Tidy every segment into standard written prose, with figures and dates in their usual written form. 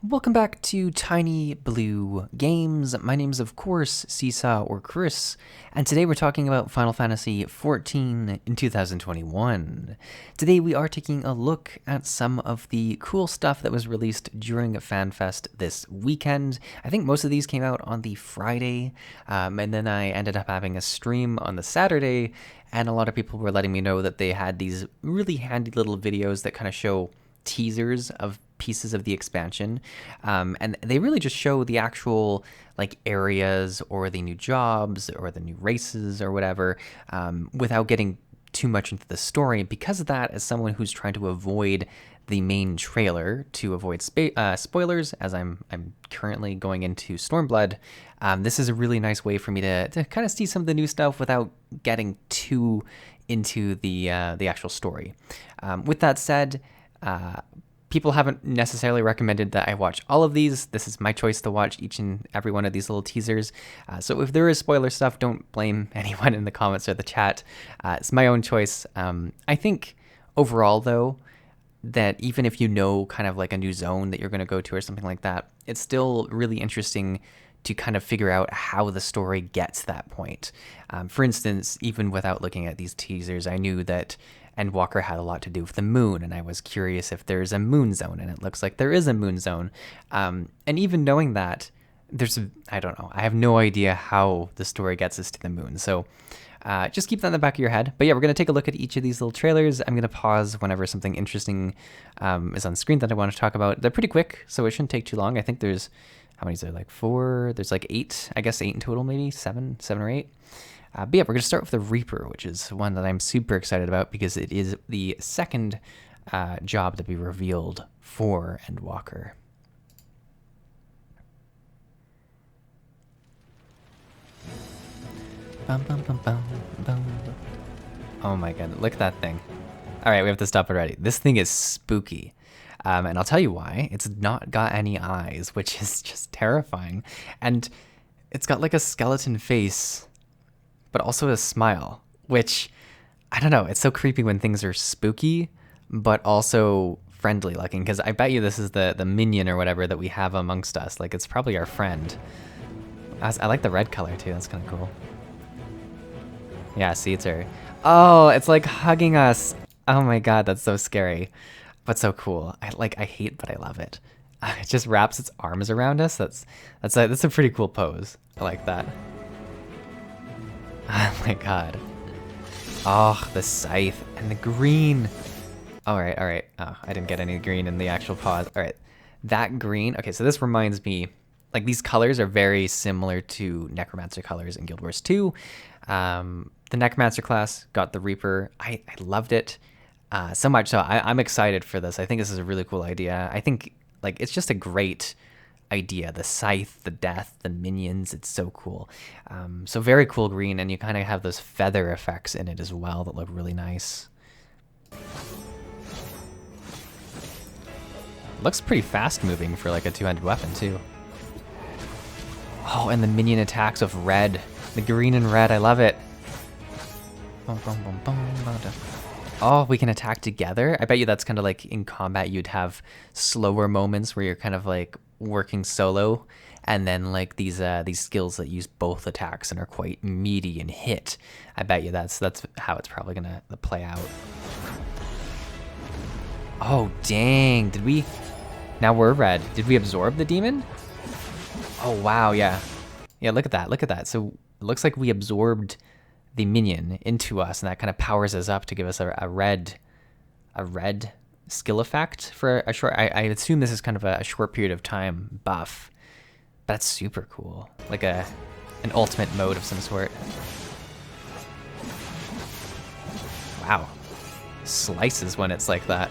Welcome back to Tiny Blue Games. My name's of course Csaw or Chris, and today we're talking about Final Fantasy XIV in 2021. Today we are taking a look at some of the cool stuff that was released during FanFest this weekend. I think most of these came out on the Friday, and then I ended up having a stream on the Saturday, and a lot of people were letting me know that they had these really handy little videos that kind of show teasers of pieces of the expansion, and they really just show the actual like areas or the new jobs or the new races or whatever, without getting too much into the story. Because of that, as someone who's trying to avoid the main trailer to avoid spoilers, as I'm currently going into Stormblood, this is a really nice way for me to kind of see some of the new stuff without getting too into the actual story. With that said, people haven't necessarily recommended that I watch all of these. This is my choice to watch each and every one of these little teasers. So if there is spoiler stuff, don't blame anyone in the comments or the chat. It's my own choice. I think overall, though, that even if you know kind of like a new zone that you're going to go to or something like that, it's still really interesting to kind of figure out how the story gets to that point. For instance, even without looking at these teasers, I knew that Endwalker had a lot to do with the moon, and I was curious if there's a moon zone, and it looks like there is a moon zone. And even knowing that, I don't know, I have no idea how the story gets us to the moon. So just keep that in the back of your head. But yeah, we're going to take a look at each of these little trailers. I'm going to pause whenever something interesting is on screen that I want to talk about. They're pretty quick, so it shouldn't take too long. I think there's, how many is there? Like 4? There's like 8, I guess 8 in total, maybe 7 or 8. But yeah, we're going to start with the Reaper, which is one that I'm super excited about because it is the second job to be revealed for Endwalker. Bum, bum, bum, bum, bum. Oh my god, look at that thing. Alright, we have to stop already. This thing is spooky. And I'll tell you why. It's not got any eyes, which is just terrifying. And it's got like a skeleton face, but also a smile, which, I don't know, it's so creepy when things are spooky, but also friendly looking, because I bet you this is the minion or whatever that we have amongst us. Like, it's probably our friend. I like the red color too, that's kind of cool. Yeah, see, it's her. Oh, it's like hugging us. Oh my god, that's so scary, but so cool. I hate, but I love it. It just wraps its arms around us. That's a pretty cool pose. I like that. Oh my god. Oh, the scythe and the green. Alright. Oh, I didn't get any green in the actual pause. Alright. That green. Okay, so this reminds me, like, these colors are very similar to Necromancer colors in Guild Wars 2. The Necromancer class got the Reaper. I loved it so much so I'm excited for this. I think this is a really cool idea. I think, like, it's just a great idea. The scythe, the death, the minions, it's so cool. So very cool green, and you kind of have those feather effects in it as well that look really nice. Looks pretty fast moving for like a two-handed weapon too. Oh, and the minion attacks of red. The green and red, I love it. Oh, we can attack together? I bet you that's kind of like in combat you'd have slower moments where you're kind of like working solo, and then like these skills that use both attacks and are quite meaty and hit. I bet you that's how it's probably gonna play out. Oh dang, did we? Now we're red. Did we absorb the demon? Oh wow, yeah. Yeah, look at that. So it looks like we absorbed the minion into us, and that kind of powers us up to give us a red skill effect for a short, I assume this is kind of a short period of time buff. That's super cool. Like an ultimate mode of some sort. Wow. Slices when it's like that.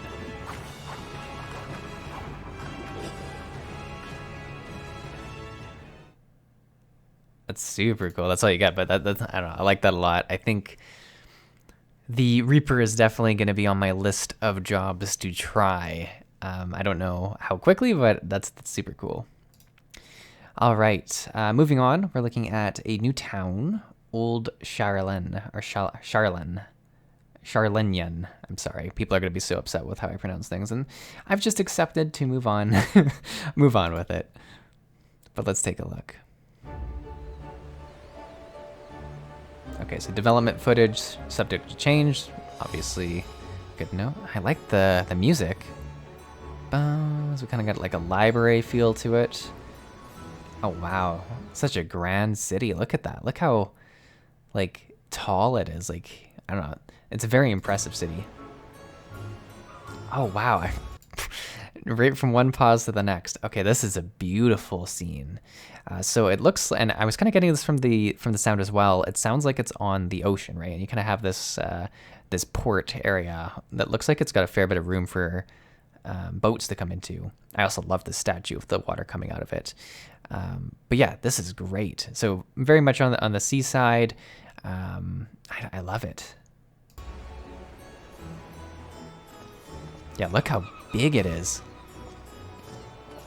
That's super cool. That's all you get, but that's, I don't know, I like that a lot. I think the Reaper is definitely going to be on my list of jobs to try. I don't know how quickly, but that's super cool. All right, moving on, we're looking at a Newtown, Old Charlene, or Charlene. Charlenian. I'm sorry. People are going to be so upset with how I pronounce things, and I've just accepted to move on, move on with it. But let's take a look. Okay, so development footage, subject to change. Obviously, good to know. I like the music. So we kind of got like a library feel to it. Oh wow, such a grand city. Look at that. Look how like tall it is. Like, I don't know. It's a very impressive city. Oh wow. Right from one pause to the next. Okay, this is a beautiful scene. So it looks, and I was kind of getting this from the sound as well. It sounds like it's on the ocean, right? And you kind of have this this port area that looks like it's got a fair bit of room for boats to come into. I also love the statue with the water coming out of it. But yeah, this is great. So very much on the seaside. I love it. Yeah, look how big it is.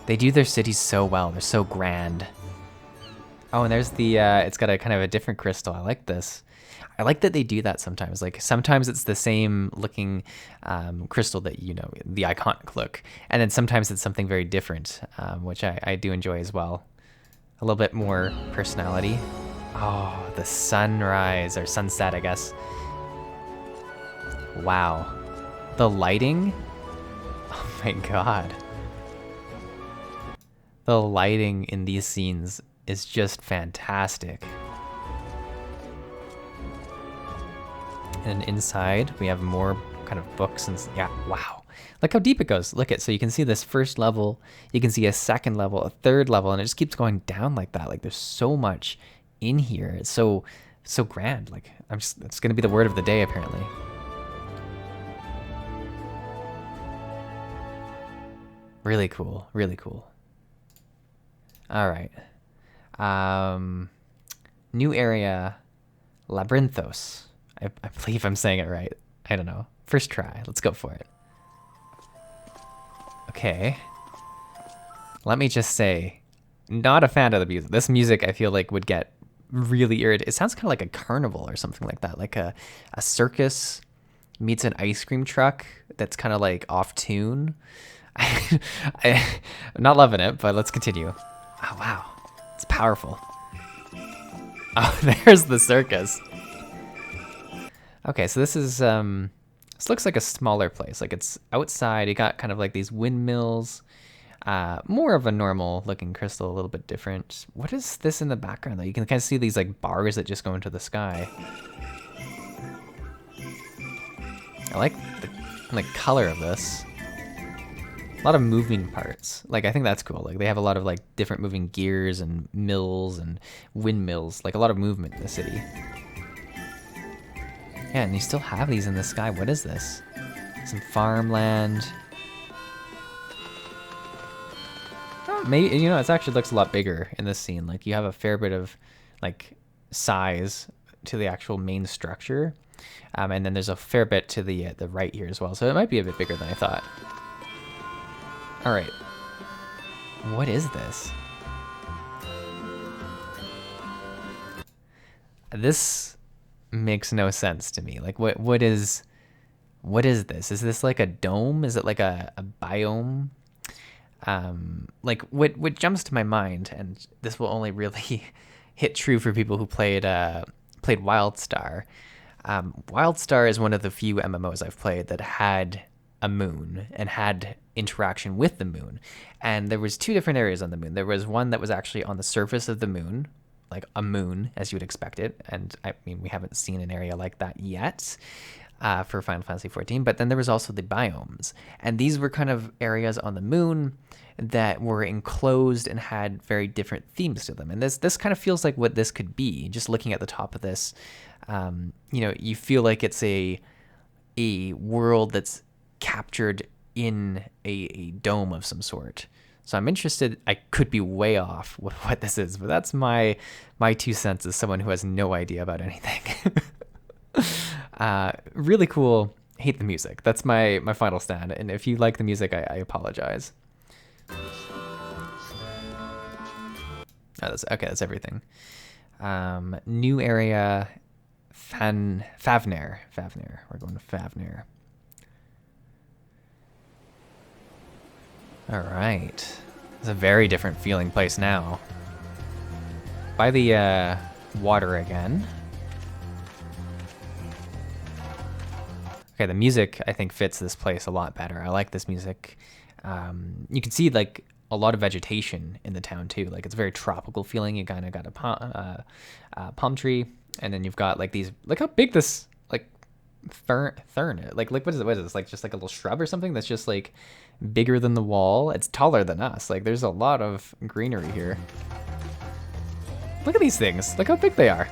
They do their cities so well. They're so grand. Oh, and there's the, it's got a kind of a different crystal. I like this. I like that they do that sometimes. Like sometimes it's the same looking crystal that, you know, the iconic look. And then sometimes it's something very different, which I do enjoy as well. A little bit more personality. Oh, the sunrise or sunset, I guess. Wow. The lighting. Oh my God. The lighting in these scenes is just fantastic. And inside we have more kind of books and yeah, wow. Look how deep it goes. Look at, so you can see this first level, you can see a second level, a third level, and it just keeps going down like that. Like there's so much in here. It's so grand. Like it's gonna be the word of the day apparently. Really cool, really cool. All right. New area, Labyrinthos. I believe I'm saying it right. I don't know. First try. Let's go for it. Okay. Let me just say, not a fan of the music. This music I feel like would get really irritated. It sounds kind of like a carnival or something like that. Like a circus meets an ice cream truck that's kind of like off tune. I'm not loving it, but let's continue. Oh, wow. It's powerful. Oh, there's the circus. Okay, so this is, this looks like a smaller place. Like it's outside. You got kind of like these windmills. More of a normal looking crystal, a little bit different. What is this in the background though? You can kind of see these like bars that just go into the sky. I like the color of this. A lot of moving parts. Like, I think that's cool. Like, they have a lot of, like, different moving gears and mills and windmills. Like, a lot of movement in the city. Yeah, and you still have these in the sky. What is this? Some farmland. Oh, maybe, you know, it actually looks a lot bigger in this scene. Like, you have a fair bit of, like, size to the actual main structure. And then there's a fair bit to the right here as well. So it might be a bit bigger than I thought. All right, what is this? This makes no sense to me. Like, what is this? Is this like a dome? Is it like a biome? Like what jumps to my mind, and this will only really hit true for people who played WildStar. WildStar is one of the few MMOs I've played that had a moon and had interaction with the moon, and there was two different areas on the moon. There was one that was actually on the surface of the moon, like a moon as you would expect it, and I mean we haven't seen an area like that yet for Final Fantasy XIV. But then there was also the biomes, and these were kind of areas on the moon that were enclosed and had very different themes to them. And this kind of feels like what this could be. Just looking at the top of this, you know, you feel like it's a world that's captured in a dome of some sort. So I'm interested. I could be way off with what this is, but that's my 2 cents as someone who has no idea about anything. Really cool. Hate the music. That's my final stand. And if you like the music, I apologize. Oh, that's everything. New area, Favnir. We're going to Favnir. All right. It's a very different feeling place now. By the water again. Okay, the music I think fits this place a lot better. I like this music. You can see like a lot of vegetation in the town too. Like it's very tropical feeling. You kind of got a palm tree, and then you've got like these. Look how big this like fern. Like what is it? What is this? Like just like a little shrub or something that's just like bigger than the wall. It's taller than us. Like there's a lot of greenery here. Look at these things. Look how big they are.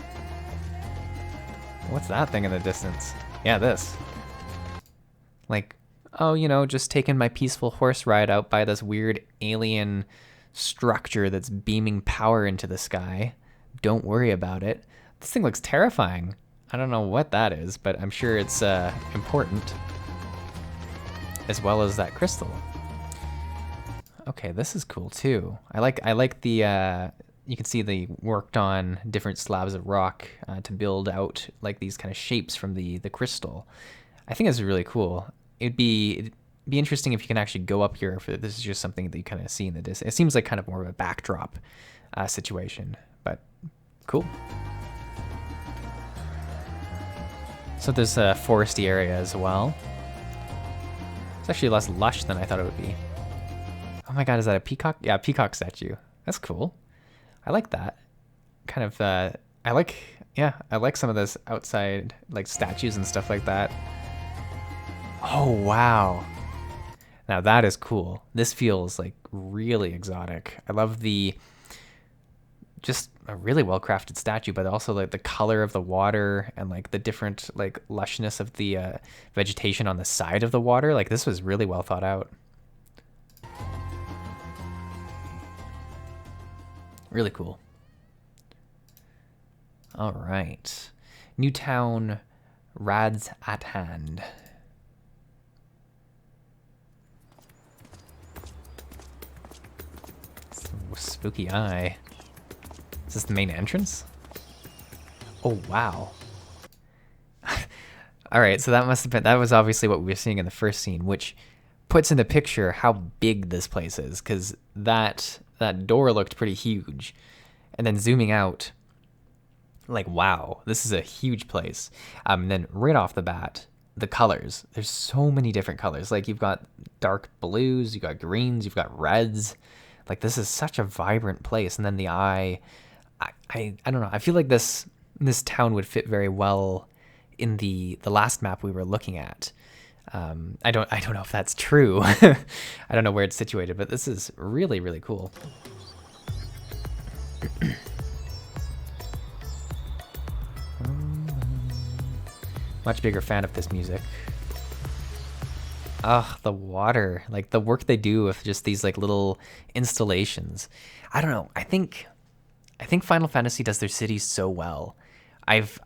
What's that thing in the distance? Yeah, this. Like, oh, you know, just taking my peaceful horse ride out by this weird alien structure that's beaming power into the sky. Don't worry about it. This thing looks terrifying. I don't know what that is, but I'm sure it's important. As well as that crystal. Okay, this is cool too. I like the you can see they worked on different slabs of rock to build out like these kind of shapes from the crystal. I think this is really cool. It'd be interesting if you can actually go up here. If this is just something that you kind of see in the distance. It seems like kind of more of a backdrop situation, but cool. So there's a foresty area as well. It's actually less lush than I thought it would be. Oh my god, is that a peacock? Yeah, peacock statue. That's cool. I like that. Kind of, I like some of those outside, like, statues and stuff like that. Oh, wow. Now that is cool. This feels, like, really exotic. I love just a really well-crafted statue, but also, like, the color of the water and, like, the different, like, lushness of the vegetation on the side of the water. Like, this was really well thought out. Really cool. All right. Newtown Rads at Hand. Spooky eye. Is this the main entrance? Oh, wow. All right, so that was obviously what we were seeing in the first scene, which puts into picture how big this place is, because that door looked pretty huge. And then zooming out, like, wow, this is a huge place. And then right off the bat, the colors. There's so many different colors. Like, you've got dark blues, you've got greens, you've got reds. Like, this is such a vibrant place. And then the eye, I don't know. I feel like this town would fit very well in the last map we were looking at. I don't know if that's true. I don't know where it's situated, but this is really, really cool. Much bigger fan of this music. Oh, the water, like the work they do with just these like little installations. I don't know. I think Final Fantasy does their cities so well. I've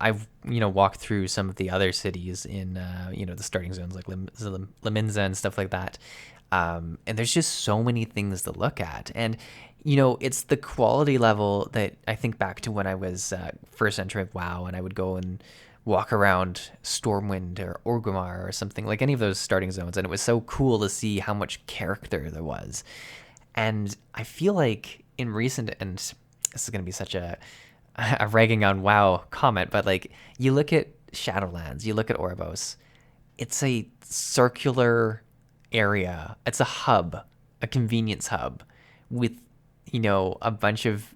walked through some of the other cities in the starting zones like Laminza and stuff like that, and there's just so many things to look at. And it's the quality level that I think back to when I was first entering WoW, and I would go and walk around Stormwind or Orgrimmar or something, like any of those starting zones, and it was so cool to see how much character there was. And I feel like in recent, and this is going to be such a ragging on WoW comment, but like you look at Shadowlands, you look at Oribos, it's a circular area. It's a hub, a convenience hub with, a bunch of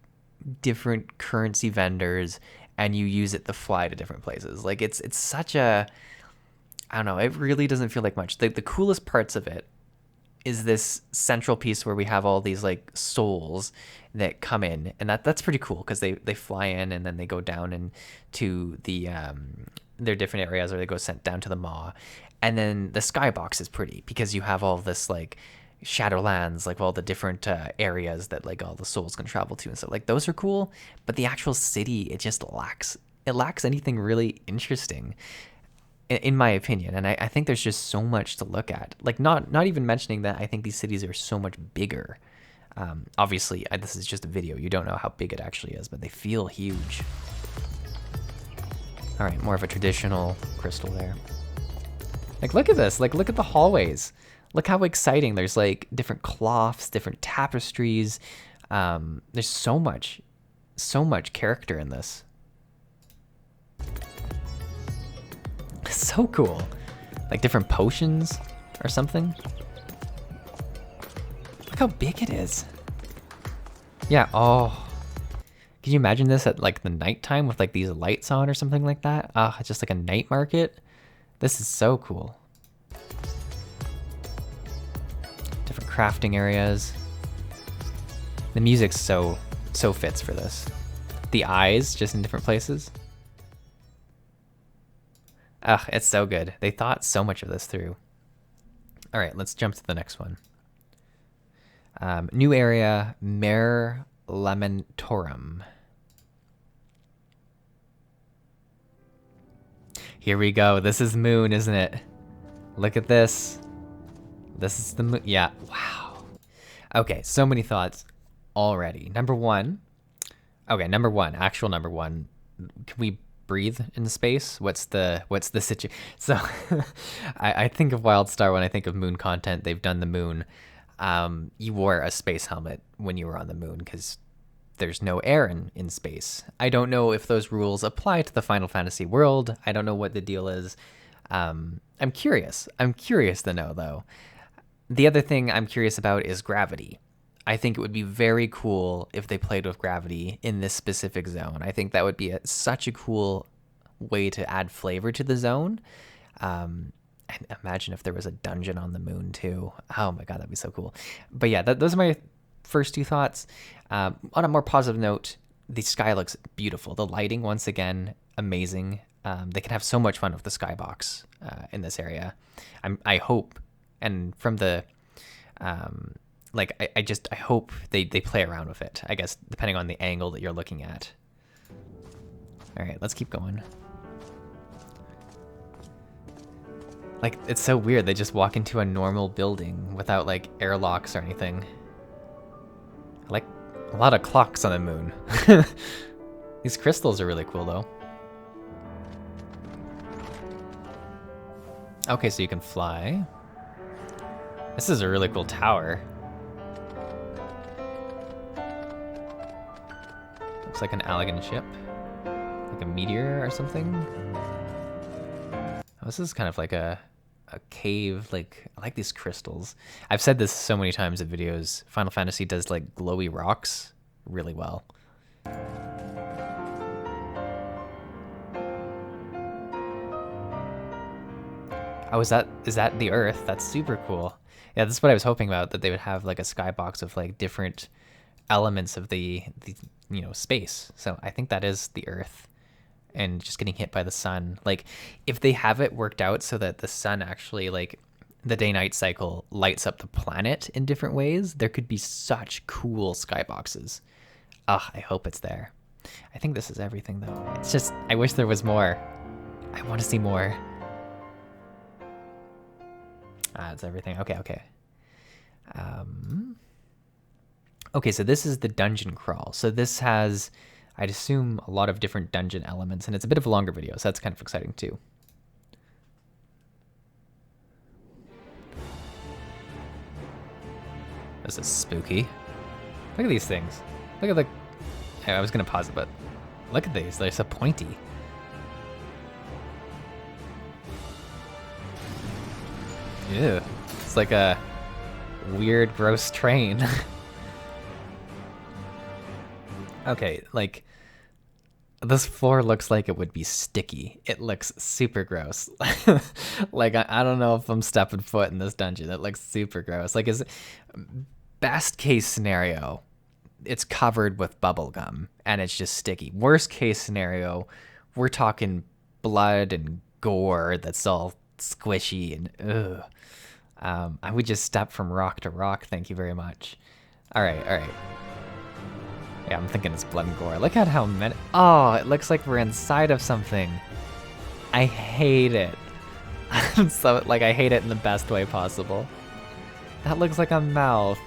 different currency vendors, and you use it to fly to different places. Like it's such a, I don't know, it really doesn't feel like much. The coolest parts of it is this central piece where we have all these like souls that come in, and that's pretty cool because they fly in and then they go down into the their different areas, or they go sent down to the Maw. And then the skybox is pretty because you have all this like Shadowlands, like all the different areas that like all the souls can travel to and stuff. Like those are cool, but the actual city, it just lacks anything really interesting, in my opinion. And I think there's just so much to look at. Like not even mentioning that I think these cities are so much bigger. Obviously, this is just a video. You don't know how big it actually is, but they feel huge. All right, more of a traditional crystal there. Like, look at this. Like, look at the hallways. Look how exciting. There's like different cloths, different tapestries. There's so much character in this. So cool. Like different potions or something. Look how big it is. Yeah, oh. Can you imagine this at like the nighttime with like these lights on or something like that? Ah, just like a night market. This is so cool. Different crafting areas. The music's so fits for this. The eyes just in different places. Ugh, it's so good. They thought so much of this through. All right, let's jump to the next one. New area, Mare Lamentorum. Here we go. This is Moon, isn't it? Look at this. This is the Moon. Yeah, wow. Okay, so many thoughts already. Number one. Okay, number one, actual number one. Can we breathe in space? What's the situation? So I think of WildStar when I think of Moon content. They've done the Moon. You wore a space helmet when you were on the Moon because there's no air in space. I don't know if those rules apply to the Final Fantasy world. I don't know what the deal is. I'm curious. I'm curious to know, though. The other thing I'm curious about is gravity. I think it would be very cool if they played with gravity in this specific zone. I think that would be such a cool way to add flavor to the zone. And imagine if there was a dungeon on the Moon, too. Oh, my God, that'd be so cool. But yeah, those are my first two thoughts. On a more positive note, the sky looks beautiful. The lighting, once again, amazing. They can have so much fun with the skybox in this area. I hope, and from the I hope they play around with it. I guess depending on the angle that you're looking at. All right, let's keep going. Like, it's so weird. They just walk into a normal building without like airlocks or anything. I like a lot of clocks on the Moon. These crystals are really cool though. Okay, so you can fly. This is a really cool tower. Looks like an Allegan ship. Like a meteor or something. Oh, this is kind of like a cave. Like, I like these crystals. I've said this so many times in videos. Final Fantasy does like glowy rocks really well. Oh, is that the Earth? That's super cool. Yeah, this is what I was hoping about, that they would have like a skybox of like different elements of the space. So I think that is the Earth, and just getting hit by the sun. Like, if they have it worked out so that the sun actually, like, the day-night cycle lights up the planet in different ways, there could be such cool skyboxes. Ugh, I hope it's there. I think this is everything though. It's just, I wish there was more. I want to see more. It's everything. Okay. Okay, so this is the dungeon crawl. So this has, I'd assume, a lot of different dungeon elements, and it's a bit of a longer video, so that's kind of exciting too. This is spooky. Look at these things. Look at the... I was going to pause it, but look at these. They're so pointy. Ew. It's like a weird, gross train. Okay, like, this floor looks like it would be sticky. It looks super gross. Like, I don't know if I'm stepping foot in this dungeon. It looks super gross. Like, best case scenario, it's covered with bubble gum and it's just sticky. Worst case scenario, we're talking blood and gore that's all squishy and ugh. I would just step from rock to rock. Thank you very much. All right. Yeah, I'm thinking it's blood and gore. Look at how many... Oh, it looks like we're inside of something. I hate it. So, like, I hate it in the best way possible. That looks like a mouth.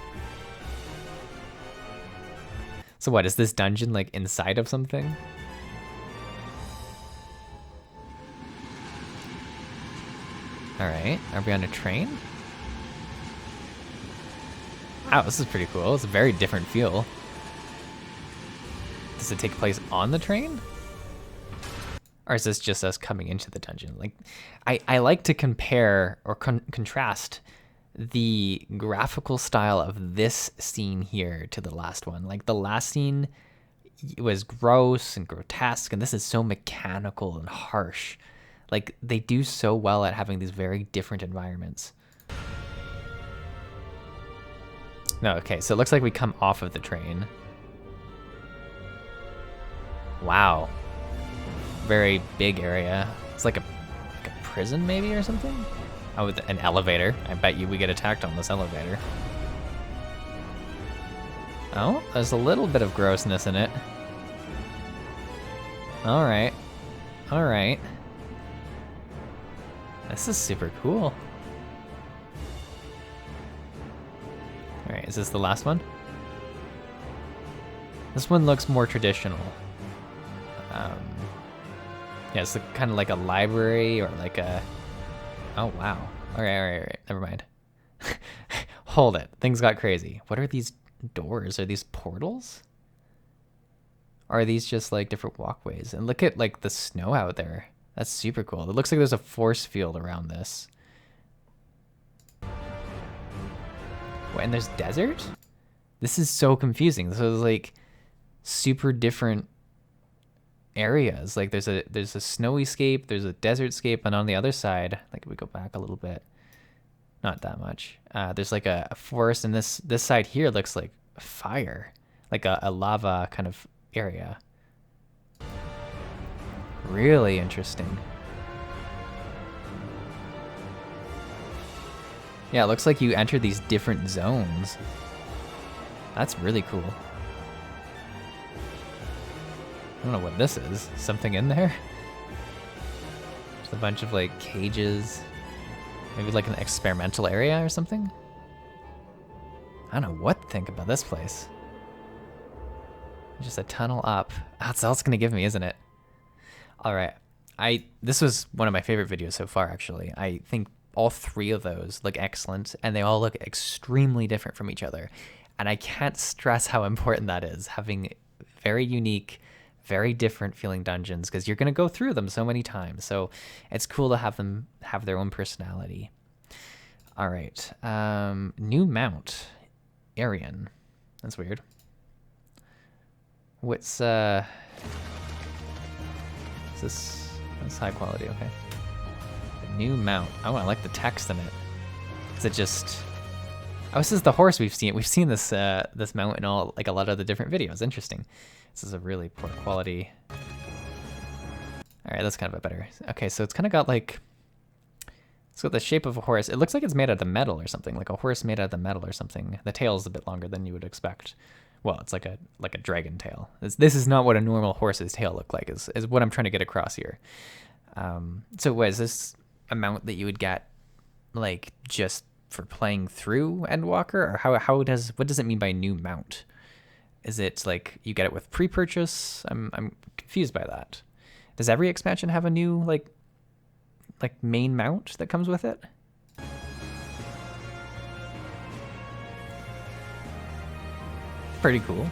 So what, is this dungeon, like, inside of something? All right, are we on a train? Wow, this is pretty cool. It's a very different feel. Does it take place on the train? Or is this just us coming into the dungeon? Like, I like to compare or contrast the graphical style of this scene here to the last one. Like, the last scene, it was gross and grotesque, and this is so mechanical and harsh. Like, they do so well at having these very different environments. No, okay, so it looks like we come off of the train. Wow. Very big area. It's like a prison maybe or something? Oh, with an elevator. I bet you we get attacked on this elevator. Oh, there's a little bit of grossness in it. All right. All right. This is super cool. All right, is this the last one? This one looks more traditional. Yeah, it's kind of like a library or like a... Oh, wow. All right. Never mind. Hold it. Things got crazy. What are these doors? Are these portals? Or are these just like different walkways? And look at like the snow out there. That's super cool. It looks like there's a force field around this. What, and there's desert? This is so confusing. So there's like super different areas. Like there's a snowy scape, there's a desert scape, and on the other side, like if we go back a little bit, not that much, there's like a forest, and this side here looks like fire, like a lava kind of area. Really interesting. Yeah, it looks like you enter these different zones. That's really cool. I don't know what this is. Something in there? Just a bunch of like cages. Maybe like an experimental area or something? I don't know what to think about this place. Just a tunnel up. That's all it's gonna give me, isn't it? All right. This was one of my favorite videos so far, actually. I think all three of those look excellent, and they all look extremely different from each other. And I can't stress how important that is, having very unique, very different feeling dungeons, because you're going to go through them so many times. So it's cool to have them have their own personality. All right. New mount. Arian. That's weird. What's is this? That's high quality, okay. The new mount. Oh, I like the text in it. Is it just... Oh, this is the horse we've seen. We've seen this this mount in all, like a lot of the different videos. Interesting. This is a really poor quality. All right, that's kind of a better. Okay, so it's kind of got like, it's got the shape of a horse. It looks like it's made out of metal or something, like a horse made out of the metal or something. The tail is a bit longer than you would expect. Well, it's like a dragon tail. This is not what a normal horse's tail look like, is what I'm trying to get across here. So what, is this a mount that you would get like just for playing through Endwalker, or what does it mean by new mount? Is it like you get it with pre-purchase? I'm confused by that. Does every expansion have a new like main mount that comes with it? Pretty cool.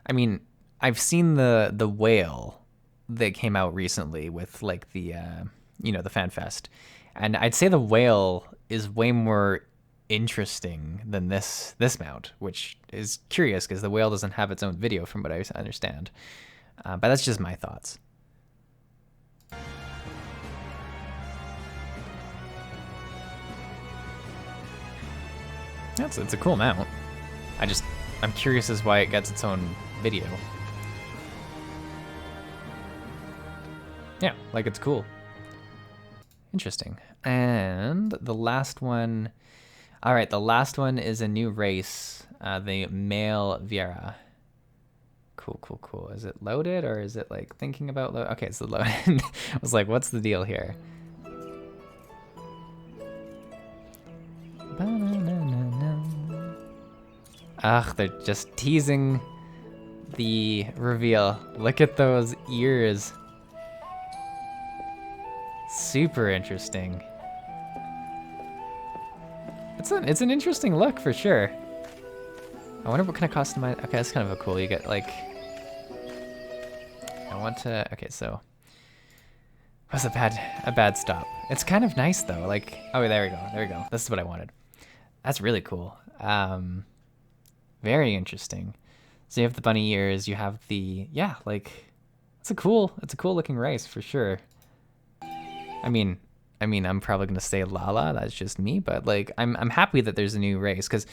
I mean, I've seen the whale that came out recently with like the the fan fest, and I'd say the whale is way more interesting than this mount, which is curious because the whale doesn't have its own video from what I understand. But that's just my thoughts. It's a cool mount. I'm curious as why it gets its own video. Yeah, like it's cool. Interesting. And the last one. All right, the last one is a new race, the male Viera. Cool. Is it loaded, or is it like thinking about load? Okay, it's loaded. I was like, what's the deal here? Ugh, they're just teasing the reveal. Look at those ears. super interesting. It's an interesting look for sure. I wonder what kind of customize. Okay, that's kind of a cool. You get like. I want to. Okay, so. Was a bad stop. It's kind of nice though. Like, oh, there we go. There we go. This is what I wanted. That's really cool. Very interesting. So you have the bunny ears. You have the like. It's a cool looking race for sure. I mean, I'm probably gonna say Lala. That's just me, but like, I'm happy that there's a new race because,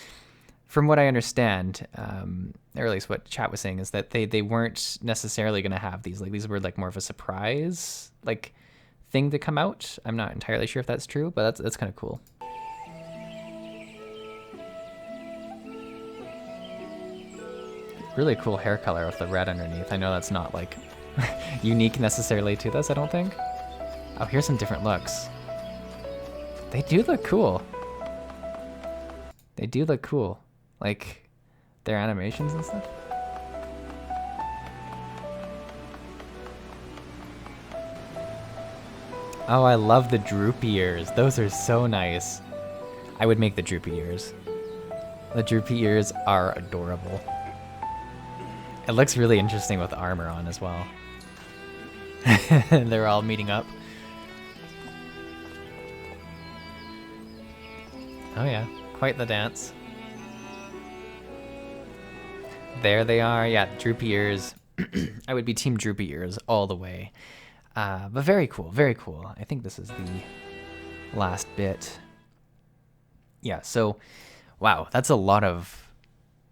from what I understand, or at least what chat was saying, is that they weren't necessarily gonna have these. Like, these were like more of a surprise like thing to come out. I'm not entirely sure if that's true, but that's kind of cool. Really cool hair color with the red underneath. I know that's not like unique necessarily to this, I don't think. Oh, here's some different looks. They do look cool. They do look cool. Like, their animations and stuff. Oh, I love the droopy ears. Those are so nice. I would make the droopy ears. The droopy ears are adorable. It looks really interesting with armor on as well. They're all meeting up. Oh yeah, quite the dance. There they are. Yeah, droopy ears. I would be team droopy ears all the way. But very cool, very cool. I think this is the last bit. Yeah, so, wow, that's a lot of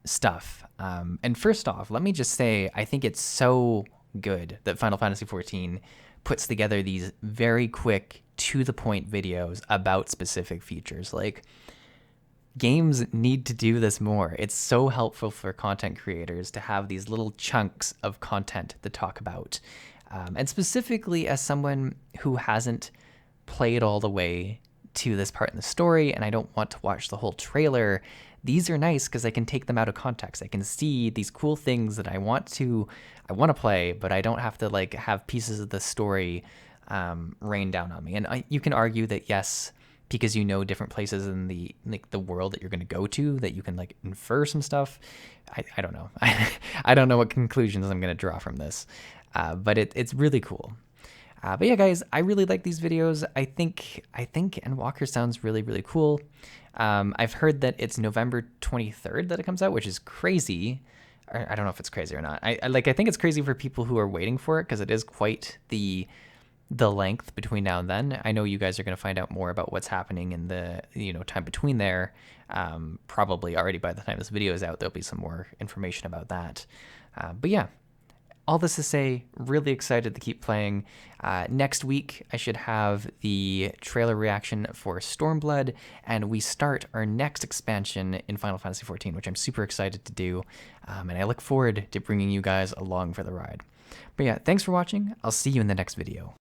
stuff. And first off, let me just say, I think it's so good that Final Fantasy XIV puts together these very quick, to-the-point videos about specific features. Like, games need to do this more. It's so helpful for content creators to have these little chunks of content to talk about. And specifically as someone who hasn't played all the way to this part in the story and I don't want to watch the whole trailer, these are nice because I can take them out of context. I can see these cool things that I want to play, but I don't have to like have pieces of the story rain down on me. And you can argue that yes, because you know different places in the world that you're going to go to, that you can like infer some stuff. I don't know. I don't know what conclusions I'm going to draw from this, but it's really cool. But yeah, guys, I really like these videos. I think Endwalker sounds really, really cool. I've heard that it's November 23rd that it comes out, which is crazy. I don't know if it's crazy or not. I think it's crazy for people who are waiting for it because it is quite the length between now and then. I know you guys are going to find out more about what's happening in the time between there. Probably already by the time this video is out, there'll be some more information about that. But yeah. All this to say, really excited to keep playing. Next week, I should have the trailer reaction for Stormblood, and we start our next expansion in Final Fantasy XIV, which I'm super excited to do, and I look forward to bringing you guys along for the ride. But yeah, thanks for watching. I'll see you in the next video.